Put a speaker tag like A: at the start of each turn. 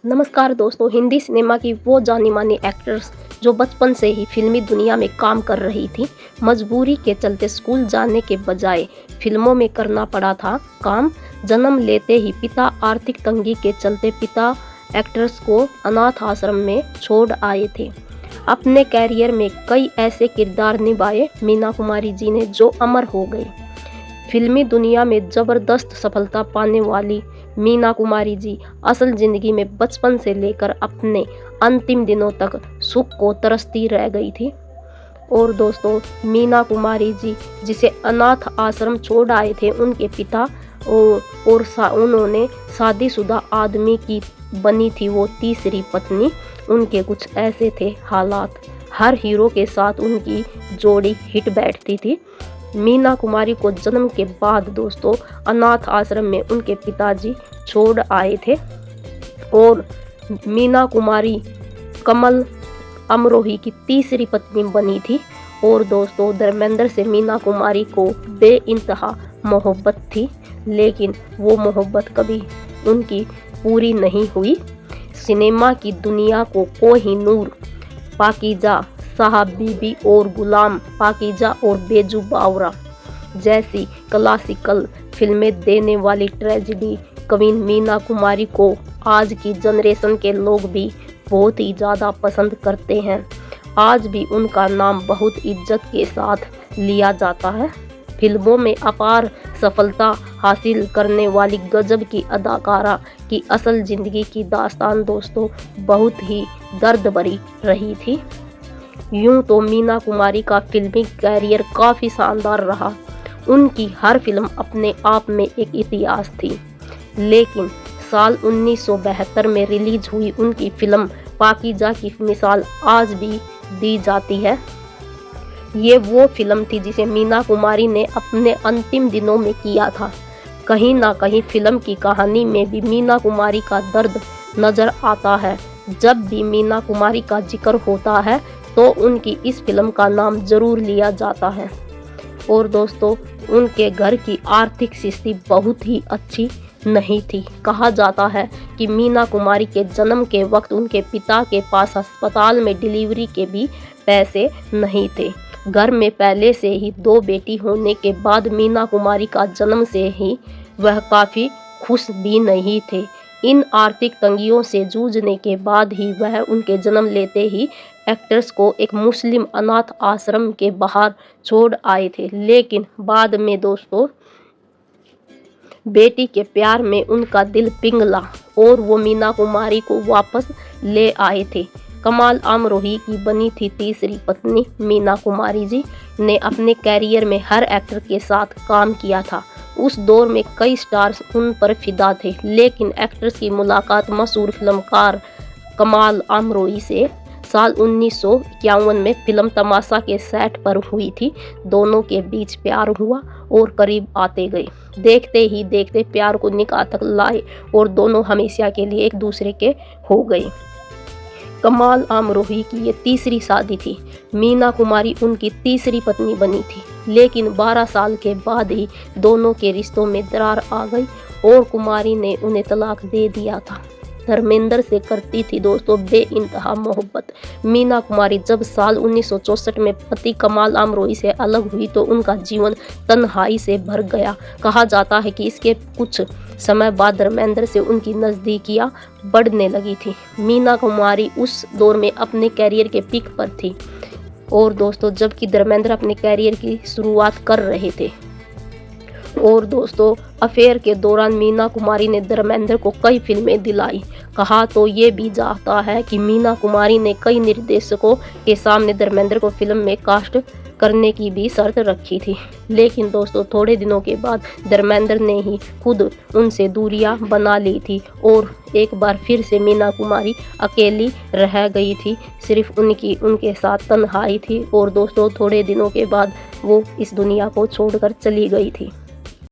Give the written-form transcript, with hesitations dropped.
A: नमस्कार दोस्तों, हिंदी सिनेमा की वो जानी-मानी एक्ट्रेस जो बचपन से ही फिल्मी दुनिया में काम कर रही थी, मजबूरी के चलते स्कूल जाने के बजाय फिल्मों में करना पड़ा था काम। जन्म लेते ही पिता आर्थिक तंगी के चलते पिता एक्ट्रेस को अनाथ आश्रम में छोड़ आए थे। अपने कैरियर में कई ऐसे किरदार निभाए मीना कुमारी जी ने जो अमर हो गए। फिल्मी दुनिया में ज़बरदस्त सफलता पाने वाली मीना कुमारी जी असल ज़िंदगी में बचपन से लेकर अपने अंतिम दिनों तक सुख को तरसती रह गई थी। और दोस्तों, मीना कुमारी जी जिसे अनाथ आश्रम छोड़ आए थे उनके पिता उन्होंने शादीशुदा आदमी की बनी थी वो तीसरी पत्नी। उनके कुछ ऐसे थे हालात, हर हीरो के साथ उनकी जोड़ी हिट बैठती थी। मीना कुमारी को जन्म के बाद दोस्तों अनाथ आश्रम में उनके पिताजी छोड़ आए थे और मीना कुमारी कमल अमरोही की तीसरी पत्नी बनी थी। और दोस्तों, धर्मेंद्र से मीना कुमारी को बेइंतहा मोहब्बत थी, लेकिन वो मोहब्बत कभी उनकी पूरी नहीं हुई। सिनेमा की दुनिया को कोहिनूर, पाकीजा, साहब बीबी और गुलाम, पाकीजा और बेजू बावरा जैसी क्लासिकल फिल्में देने वाली ट्रेजेडी क्वीन मीना कुमारी को आज की जनरेशन के लोग भी बहुत ही ज़्यादा पसंद करते हैं। आज भी उनका नाम बहुत इज्जत के साथ लिया जाता है। फिल्मों में अपार सफलता हासिल करने वाली गजब की अदाकारा की असल ज़िंदगी की दास्तान दोस्तों बहुत ही दर्द भरी रही थी। यूं तो मीना कुमारी का फिल्मी कैरियर काफ़ी शानदार रहा। उनकी हर फिल्म अपने आप में एक इतिहास थी, लेकिन साल 1972 में रिलीज हुई उनकी फिल्म पाकीजा की मिसाल आज भी दी जाती है। ये वो फिल्म थी जिसे मीना कुमारी ने अपने अंतिम दिनों में किया था। कहीं ना कहीं फिल्म की कहानी में भी मीना कुमारी का दर्द नज़र आता है। जब भी मीना कुमारी का जिक्र होता है तो उनकी इस फिल्म का नाम जरूर लिया जाता है। और दोस्तों, उनके घर की आर्थिक स्थिति बहुत ही अच्छी नहीं थी। कहा जाता है कि मीना कुमारी के जन्म के वक्त उनके पिता के पास अस्पताल में डिलीवरी के भी पैसे नहीं थे। घर में पहले से ही 2 बेटी होने के बाद मीना कुमारी का जन्म से ही वह काफ़ी खुश भी नहीं थे। इन आर्थिक तंगियों से जूझने के बाद ही वह उनके जन्म लेते ही एक्ट्रेस को एक मुस्लिम अनाथ आश्रम के बाहर छोड़ आए थे। लेकिन बाद में दोस्तों बेटी के प्यार में उनका दिल पिघला और वो मीना कुमारी को वापस ले आए थे। कमल अमरोही की बनी थी तीसरी पत्नी मीना कुमारी जी ने अपने कैरियर में हर एक्टर के साथ काम किया था। उस दौर में कई स्टार्स उन पर फिदा थे, लेकिन एक्ट्रेस की मुलाकात मशहूर फिल्मकार कमल अमरोही से साल 1951 में फिल्म तमाशा के सेट पर हुई थी। दोनों के बीच प्यार हुआ और करीब आते गए। देखते ही देखते प्यार को निकाह तक लाए और दोनों हमेशा के लिए एक दूसरे के हो गए। कमल अमरोही की ये तीसरी शादी थी। मीना कुमारी उनकी तीसरी पत्नी बनी थी, लेकिन 12 साल के बाद ही दोनों के रिश्तों में दरार आ गई और कुमारी ने उन्हें तलाक दे दिया था। धर्मेंद्र से करती थी दोस्तों बेइंतहा मोहब्बत। मीना कुमारी जब साल 1964 में पति कमल अमरोही से अलग हुई तो उनका जीवन तन्हाई से भर गया। कहा जाता है कि इसके कुछ समय बाद धर्मेंद्र से उनकी नज़दीकियाँ बढ़ने लगी थी। मीना कुमारी उस दौर में अपने कैरियर के पीक पर थी और दोस्तों जबकि धर्मेंद्र अपने कैरियर की शुरुआत कर रहे थे। और दोस्तों, अफेयर के दौरान मीना कुमारी ने धर्मेंद्र को कई फिल्में दिलाई। कहा तो ये भी जाता है कि मीना कुमारी ने कई निर्देशकों के सामने धर्मेंद्र को फिल्म में कास्ट करने की भी शर्त रखी थी, लेकिन दोस्तों थोड़े दिनों के बाद धर्मेंद्र ने ही खुद उनसे दूरियां बना ली थी और एक बार फिर से मीना कुमारी अकेली रह गई थी। सिर्फ उनके साथ तन्हाई थी और दोस्तों थोड़े दिनों के बाद वो इस दुनिया को छोड़कर चली गई थी।